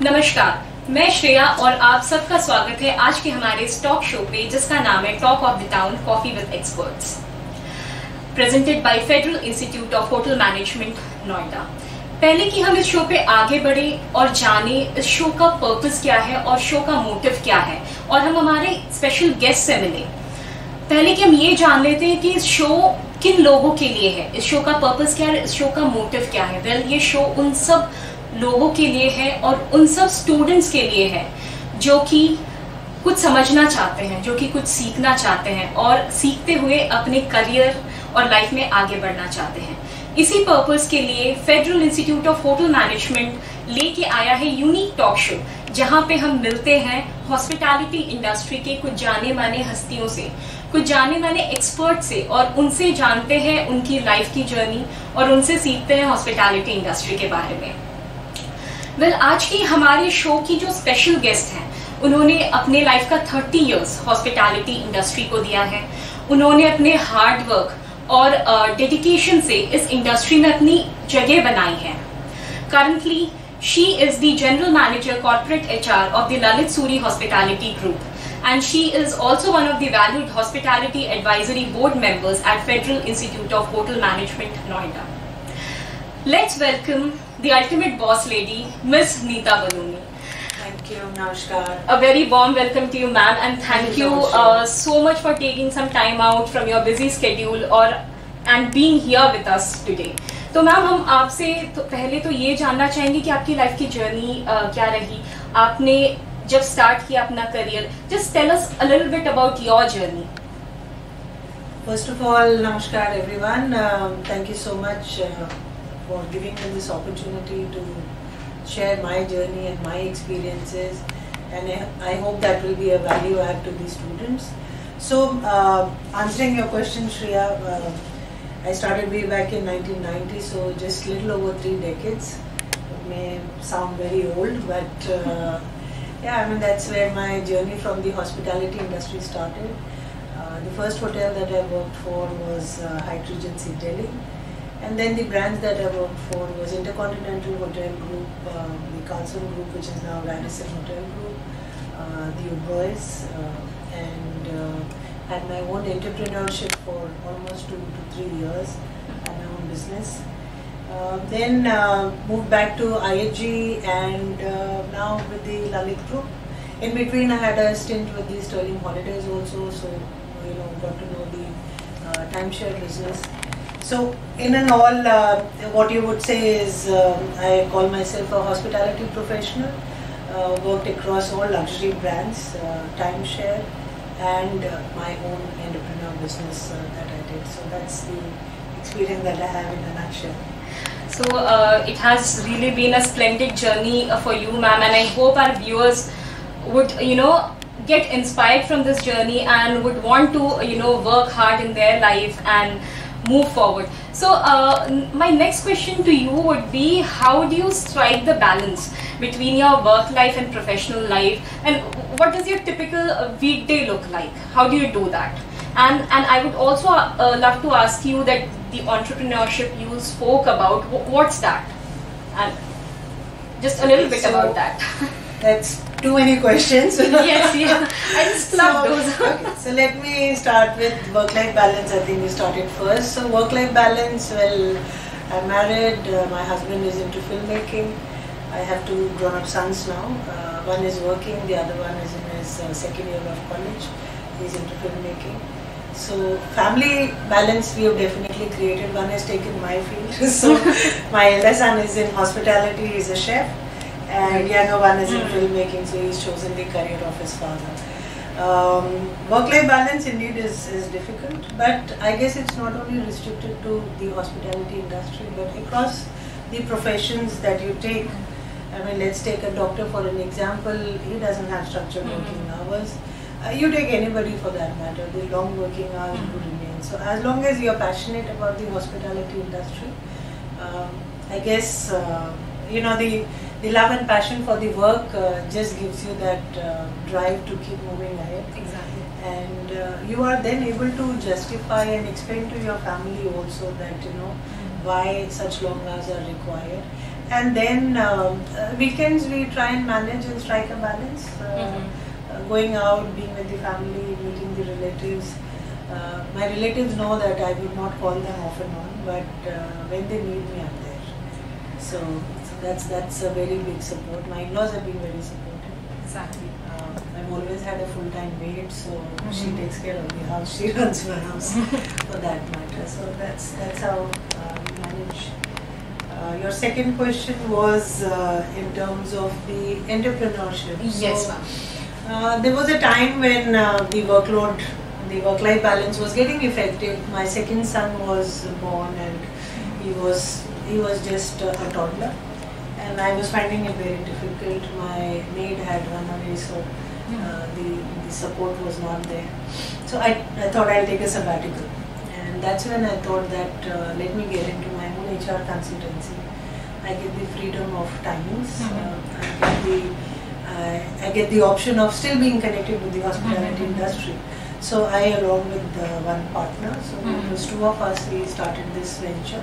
नमस्कार, मैं श्रेया और आप सबका स्वागत है आज के हमारे इस टॉक शो पे जिसका नाम है talk of the town coffee with experts, presented by federal institute of hotel management Noida. पहले कि हम इस शो पे आगे बढ़े और जाने इस शो का पर्पस क्या है और शो का मोटिव क्या है और हम हमारे स्पेशल गेस्ट से मिले, पहले कि हम ये जान लेते हैं कि इस शो किन लोगों के लिए है, इस शो का पर्पस क्या है, इस शो का मोटिव क्या है। वेल, ये शो उन सब लोगों के लिए है और उन सब स्टूडेंट्स के लिए है जो कि कुछ समझना चाहते हैं, जो कि कुछ सीखना चाहते हैं और सीखते हुए अपने करियर और लाइफ में आगे बढ़ना चाहते हैं। इसी पर्पस के लिए federal institute of hotel management लेके आया है यूनिक टॉक शो, जहां पे हम मिलते हैं हॉस्पिटैलिटी इंडस्ट्री के कुछ जाने माने हस्तियों से, कुछ जाने माने एक्सपर्ट से और उनसे जानते हैं उनकी लाइफ की जर्नी और उनसे सीखते हैं हॉस्पिटैलिटी इंडस्ट्री के बारे में। वेल, आज की हमारे शो की जो स्पेशल गेस्ट हैं, उन्होंने अपने लाइफ का 30 इयर्स हॉस्पिटैलिटी इंडस्ट्री को दिया है। उन्होंने अपने हार्ड वर्क और डेडिकेशन से इस इंडस्ट्री में अपनी जगह बनाई है। Currently she is the general manager corporate HR of the Lalit Suri Hospitality Group, and she is also one of the valued hospitality advisory board members at Federal Institute of Hotel Management Noida. Let's welcome the ultimate boss lady, Miss Neeta Balooni. Thank you, Namaskar. A very warm welcome to you, ma'am, and thank you so much for taking some time out from your busy schedule and being here with us today. तो ma'am, हम आपसे तो पहले तो ये जानना चाहेंगे कि आपकी लाइफ की जर्नी क्या रही, आपने जब स्टार्ट किया अपना career. Just tell us a little bit about your journey. First of all, Namaskar everyone. Thank you so much for giving me this opportunity to share my journey and my experiences, and I hope that will be a value add to the students. So, answering your question, Shreya, I started way back in 1990, so just little over 3 decades. It may sound very old, but yeah, I mean that's where my journey from the hospitality industry started. The first hotel that I worked for was Hyatt Regency Delhi, and then the brands that I worked for was Intercontinental Hotel Group, the Carlson Group, which is now Radisson Hotel Group, the Oberoi, and had my own entrepreneurship for almost 2 to 3 years, had my own business. Then moved back to IHG and now with the Lalit Group. In between I had a stint with the Sterling Holidays also, so got to know the timeshare business. So in and all, what you would say is I call myself a hospitality professional, worked across all luxury brands, timeshare, and my own entrepreneur business that I did. So that's the experience that I have in a nutshell. So it has really been a splendid journey for you, ma'am, and I hope our viewers would, get inspired from this journey and would want to, work hard in their life and move forward. So my next question to you would be, how do you strike the balance between your work life and professional life, and what does your typical weekday look like? How do you do that? And I would also love to ask you that the entrepreneurship you spoke about, what's that? And just a little bit about that. That's too many questions. Yes, yeah. I just love those. Okay, so let me start with work-life balance. I think we started first. So work-life balance, well, I'm married. My husband is into filmmaking. I have 2 grown-up sons now. One is working, the other one is in his second year of college. He's into filmmaking. So family balance we have definitely created. One has taken my field. So my elder son is in hospitality, he's a chef. And younger one is in filmmaking, so he's chosen the career of his father. Work-life balance indeed is difficult, but I guess it's not only restricted to the hospitality industry, but across the professions that you take. I mean, let's take a doctor for an example. He doesn't have structured working hours. You take anybody for that matter, the long working hours would remain. So as long as you're passionate about the hospitality industry, I guess, the love and passion for the work just gives you that drive to keep moving ahead. Exactly. And you are then able to justify and explain to your family also that why such long hours are required. And then weekends we try and manage and strike a balance. Going out, being with the family, meeting the relatives. My relatives know that I would not call them off and on, but when they need me, I'm there. So that's a very big support. My in-laws have been very supportive. Exactly. I've always had a full-time maid, so she takes care of the house. She runs my house, for that matter. So that's how we manage. Your second question was in terms of the entrepreneurship. Yes, so, ma'am. there was a time when the workload, the work-life balance was getting effective. My second son was born, and he was just a toddler, and I was finding it very difficult. My maid had run away, so the support was not there. So I thought I'll take a sabbatical, and that's when I thought that let me get into my own HR consultancy. I get the freedom of timings. I get the option of still being connected with the hospitality industry. So I, along with one partner, so it was two of us, we started this venture.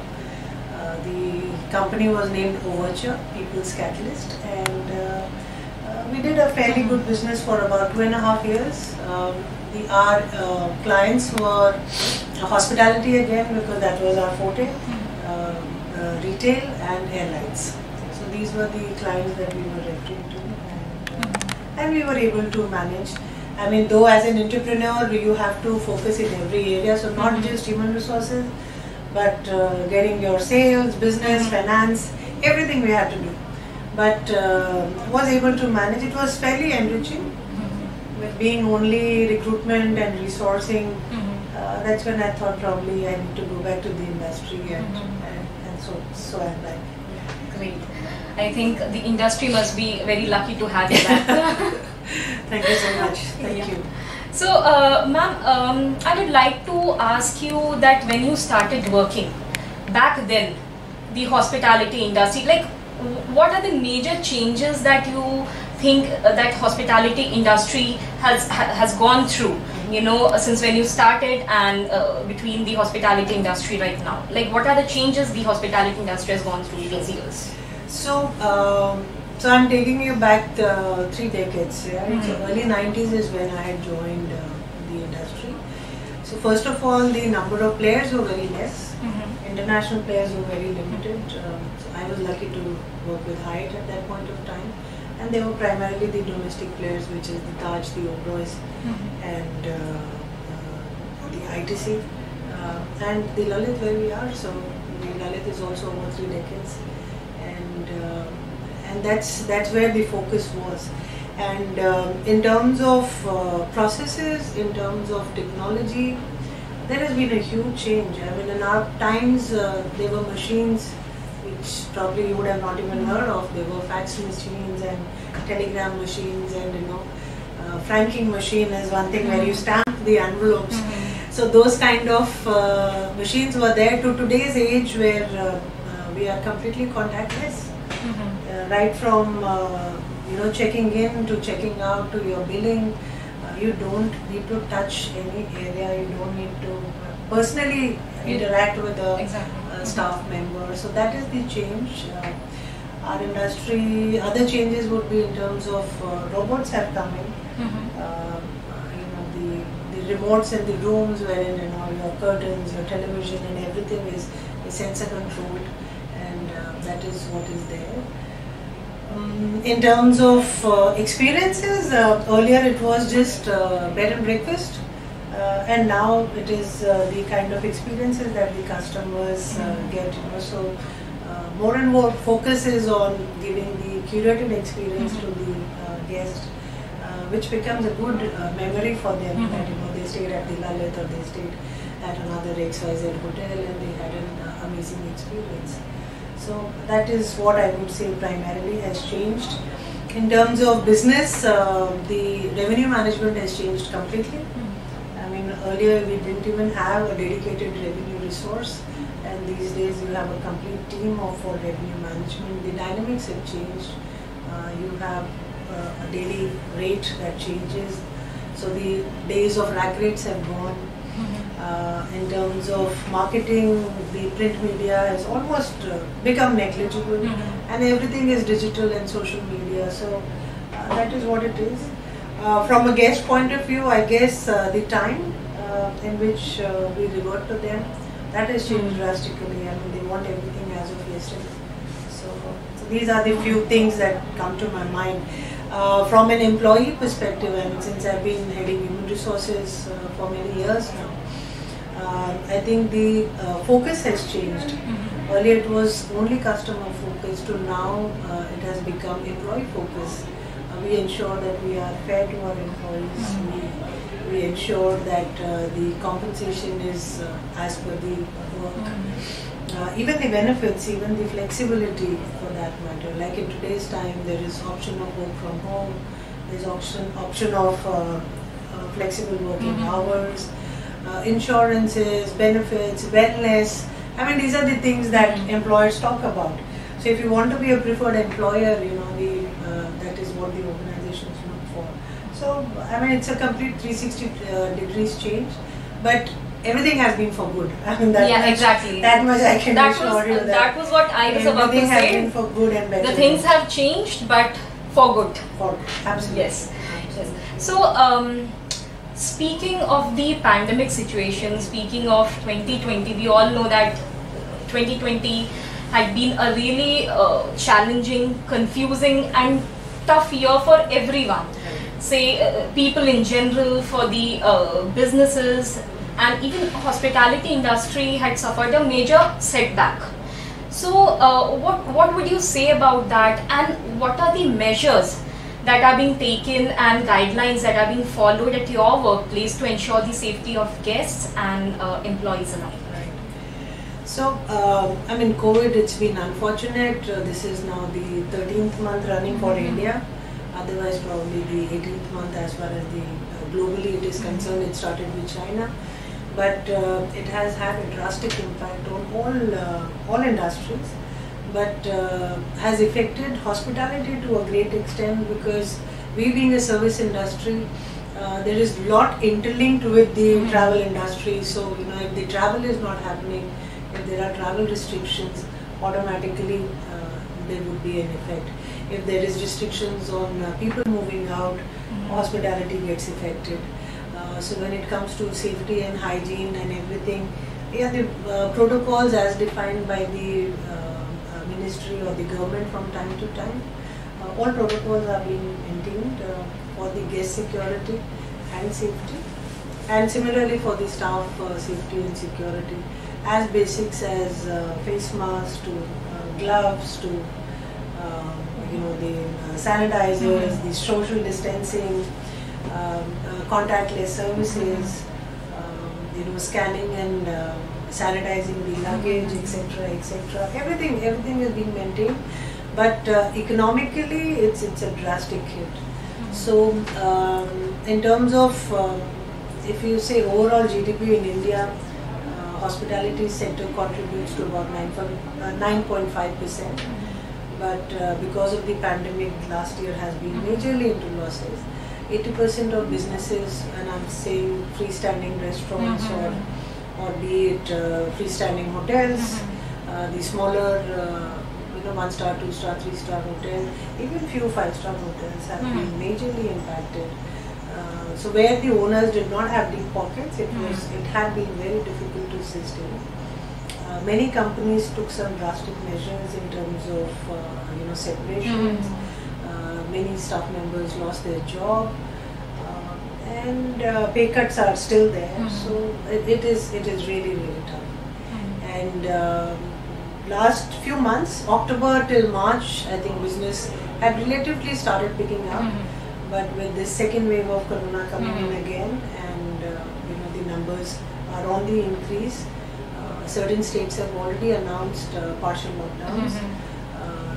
The company was named Overture, People's Catalyst, and we did a fairly good business for about 2.5 years. Our clients were hospitality again, because that was our forte, retail and airlines. So these were the clients that we were referring to, and we were able to manage. I mean, though as an entrepreneur, you have to focus in every area, so not just human resources, but getting your sales, business, finance, everything we had to do. But was able to manage. It was fairly enriching. With being only recruitment and resourcing, that's when I thought probably I need to go back to the industry, and so I'm back. Great. I think the industry must be very lucky to have you back. Thank you so much. Thank you. So, ma'am, I would like to ask you that when you started working back then, the hospitality industry, like what are the major changes that you think that hospitality industry has gone through, you know, since when you started and between the hospitality industry right now? Like what are the changes the hospitality industry has gone through these years? So, so I'm taking you back 3 decades. Right? So early 90s is when I had joined the industry. So first of all, the number of players were very less. International players were very limited. So I was lucky to work with Hyatt at that point of time, and they were primarily the domestic players, which is the Taj, the Oberois, and the ITC, and the Lalit where we are. So the Lalit is also over 3 decades, and that's where the focus was. And in terms of processes, in terms of technology, there has been a huge change. I mean, in our times, there were machines which probably you would have not even heard of. There were fax machines and telegram machines, and franking machine is one thing where you stamp the envelopes. So those kind of machines were there, to today's age where we are completely contactless. Right from checking in to checking out to your billing. You don't need to touch any area, you don't need to personally interact with a staff member. So that is the change. Our industry, other changes would be in terms of robots have come in. The remotes in the rooms wherein your curtains, your television and everything is sensor controlled, and that is what is there. In terms of experiences, earlier it was just bed and breakfast, and now it is the kind of experiences that the customers get. So more and more focus is on giving the curated experience to the guest, which becomes a good memory for them. That they stayed at the Lalit or they stayed at another XYZ hotel and they had an amazing experience. So that is what I would say primarily has changed. In terms of business, the revenue management has changed completely. I mean, earlier we didn't even have a dedicated revenue resource, and these days you have a complete team for revenue management. The dynamics have changed. You have a daily rate that changes. So the days of rack rates have gone. In terms of marketing, the print media has almost become negligible, and everything is digital and social media. So that is what it is. From a guest point of view, I guess the time in which we revert to them, that has changed drastically. I mean, they want everything as of yesterday. So these are the few things that come to my mind. From an employee perspective, and since I've been heading human resources for many years now, I think the focus has changed. Earlier it was only customer focused, to now it has become employee focused. We ensure that we are fair to our employees. We ensure that the compensation is as per the work. Even the benefits, even the flexibility for that matter. Like in today's time, there is option of work from home. There is option of flexible working hours, insurances, benefits, wellness. I mean, these are the things that employers talk about. So if you want to be a preferred employer, that is what the organizations look for. So I mean, it's a complete 360 degrees change, but everything has been for good. I mean, exactly. That much I can assure you. That was what I was about to say. Everything has been for good and better. The things have changed, but for good. For good, absolutely. Yes. So, speaking of the pandemic situation, speaking of 2020, we all know that 2020 had been a really challenging, confusing and tough year for everyone. Say people in general, for the businesses, and even hospitality industry had suffered a major setback. So what would you say about that, and what are the measures that are being taken and guidelines that are being followed at your workplace to ensure the safety of guests and employees alike? So, I mean, COVID, it's been unfortunate. This is now the 13th month running for India. Otherwise, probably the 18th month as far as the globally it is concerned. It started with China. But it has had a drastic impact on all industries. But has affected hospitality to a great extent, because we being a service industry, there is a lot interlinked with the travel industry. So, if the travel is not happening, if there are travel restrictions, automatically there would be an effect. If there is restrictions on people moving out, hospitality gets affected. So when it comes to safety and hygiene and everything, the protocols as defined by the ministry or the government from time to time, all protocols are being maintained for the guest security and safety, and similarly for the staff safety and security, as basics as face masks to gloves to the sanitizers, the social distancing, contactless services, scanning and sanitizing the luggage, etc., etc. Everything is being maintained, but economically it's a drastic hit. So in terms of if you say overall GDP in India, hospitality sector contributes to about 9.5%. But because of the pandemic, last year has been majorly into losses. 80% of businesses, and I'm saying freestanding restaurants or be it freestanding hotels, the smaller 1-star, 2-star, 3-star hotels, even few 5-star hotels have been majorly impacted. So where the owners did not have deep pockets, it had been very difficult to sustain. Many companies took some drastic measures in terms of separations. Many staff members lost their job, and pay cuts are still there. So it is really tough. And last few months, October till March, I think business had relatively started picking up. But with this second wave of corona coming in again, and the numbers are on the increase. Certain states have already announced partial lockdowns.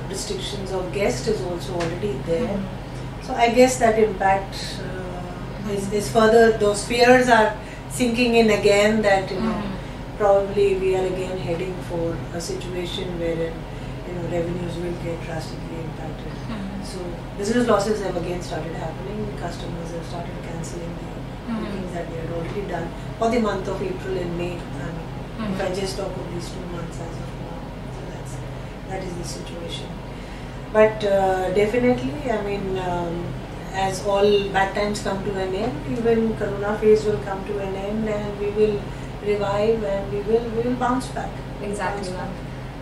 Restrictions of guests is also already there. So I guess that impact is further. Those fears are sinking in again. That probably we are again heading for a situation where revenues will get drastically impacted. So business losses have again started happening. Customers have started cancelling their bookings things that we had already done for the month of April and May. If I just talk of these 2 months as of now, so that is the situation. But definitely, I mean, as all bad times come to an end, even Corona phase will come to an end, and we will revive and we will bounce back. Exactly, ma'am.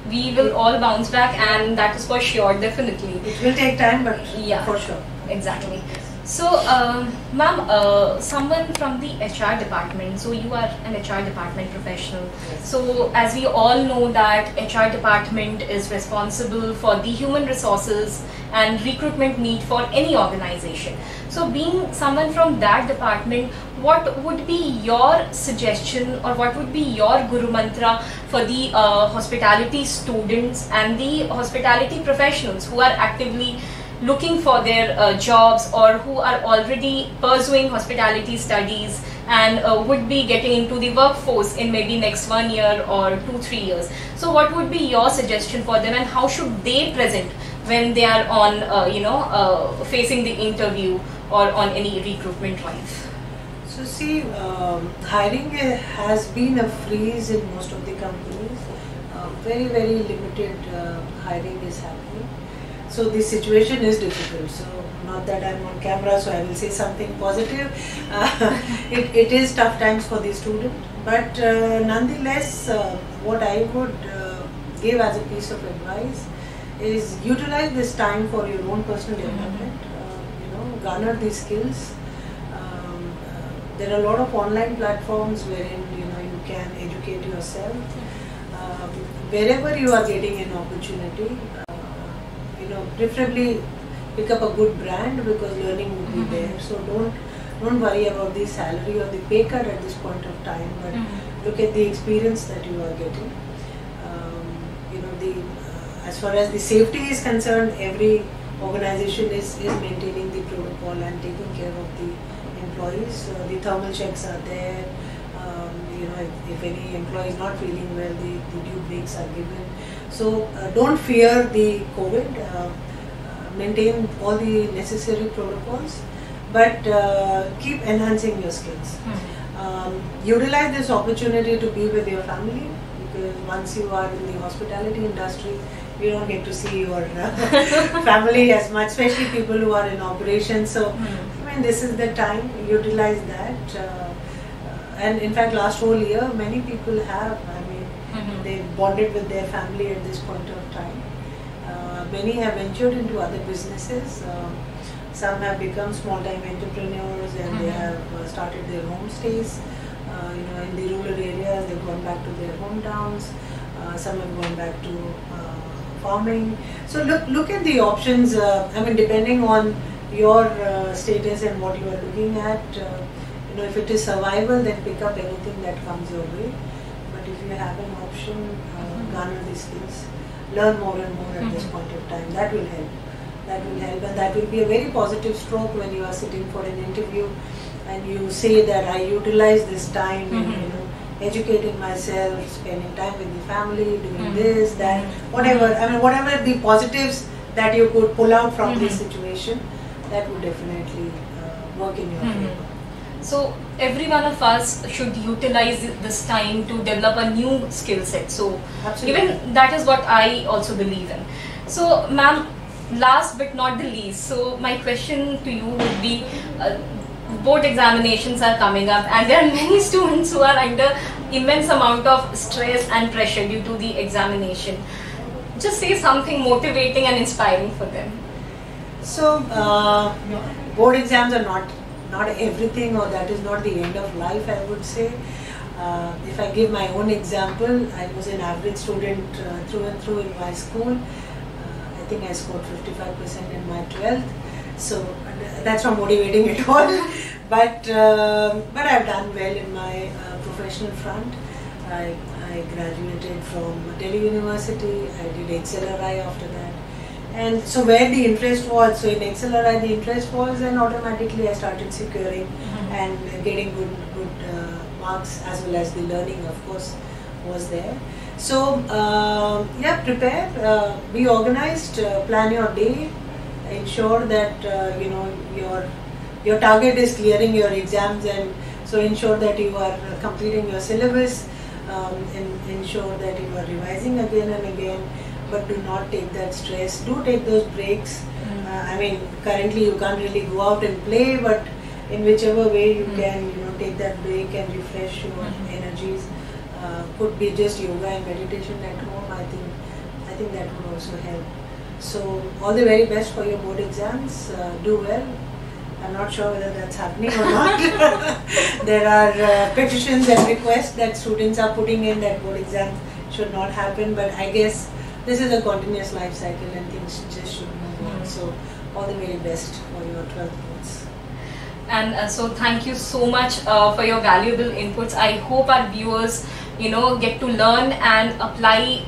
We will all bounce back, and that is for sure, definitely. It will take time, but yeah, for sure. Exactly. So, ma'am, someone from the HR department, so you are an HR department professional. Yes. So, as we all know that HR department is responsible for the human resources and recruitment need for any organization. So, being someone from that department, what would be your suggestion or what would be your Guru Mantra for the hospitality students and the hospitality professionals who are actively looking for their jobs or who are already pursuing hospitality studies and would be getting into the workforce in maybe next 1 year or 2-3 years? So what would be your suggestion for them, and how should they present when they are on facing the interview or on any recruitment drive? So see, hiring has been a freeze in most of the companies. Very limited hiring is happening. So the situation is difficult. So not that I'm on camera, so I will say something positive. It is tough times for the student, but nonetheless, what I would give as a piece of advice is utilize this time for your own personal development. Garner these skills. There are a lot of online platforms wherein you can educate yourself. Wherever you are getting an opportunity, preferably pick up a good brand, because learning will be there. So don't worry about the salary or the pay cut at this point of time, but look at the experience that you are getting. As far as the safety is concerned, every organization is maintaining the protocol and taking care of the employees. The thermal checks are there. If any employee is not feeling well, the due breaks are given. So don't fear the COVID. Maintain all the necessary protocols, but keep enhancing your skills. Utilize this opportunity to be with your family, because once you are in the hospitality industry, you don't get to see your family as much, especially people who are in operations. So I mean, this is the time. Utilize that. And in fact, last whole year, many people have. I mean, they bonded with their family at this point of time. Many have ventured into other businesses. Some have become small-time entrepreneurs, and they have started their homestays. In the rural areas, they've gone back to their hometowns. Some have gone back to farming. So look at the options. I mean, depending on your status and what you are looking at. If it is survival, then pick up anything that comes your way. But if you have an option, garner these skills. Learn more and more at this point of time. That will help. That will help, and that will be a very positive stroke when you are sitting for an interview and you say that I utilize this time in educating myself, spending time with the family, doing this, that, whatever. I mean, whatever the positives that you could pull out from this situation, that would definitely work in your favor. So every one of us should utilize this time to develop a new skill set. So absolutely, even that is what I also believe in. So ma'am, last but not the least, so my question to you would be, board examinations are coming up, and there are many students who are under immense amount of stress and pressure due to the examination. Just say something motivating and inspiring for them. So board exams are not everything, or that is not the end of life, I would say. If I give my own example, I was an average student through and through in my school. I think I scored 55% in my 12th. So that's not motivating at all. But I've done well in my professional front. I graduated from Delhi University. I did XLRI after that. And so where the interest was, so in XLRI the interest was, and automatically I started securing and getting good marks, as well as the learning, of course, was there. So yeah, prepare, be organized, plan your day, ensure that your target is clearing your exams, and So ensure that you are completing your syllabus, and ensure that you are revising again and again, but do not take that stress. Do take those breaks. I mean, currently you can't really go out and play, but in whichever way you can, take that break and refresh your energies. Could be just yoga and meditation at home. I think that would also help. So all the very best for your board exams. Do well. I'm not sure whether that's happening or not. There are petitions and requests that students are putting in that board exams should not happen, but I guess this is a continuous life cycle and things just should move on. So all the very best for your 12th boards. And so thank you so much for your valuable inputs. I hope our viewers, get to learn and apply,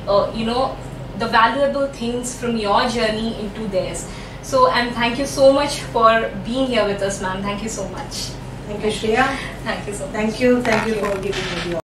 the valuable things from your journey into theirs. So, and thank you so much for being here with us, ma'am. Thank you so much. Thank you, Shreya. Thank you so much. Thank you for giving me the opportunity.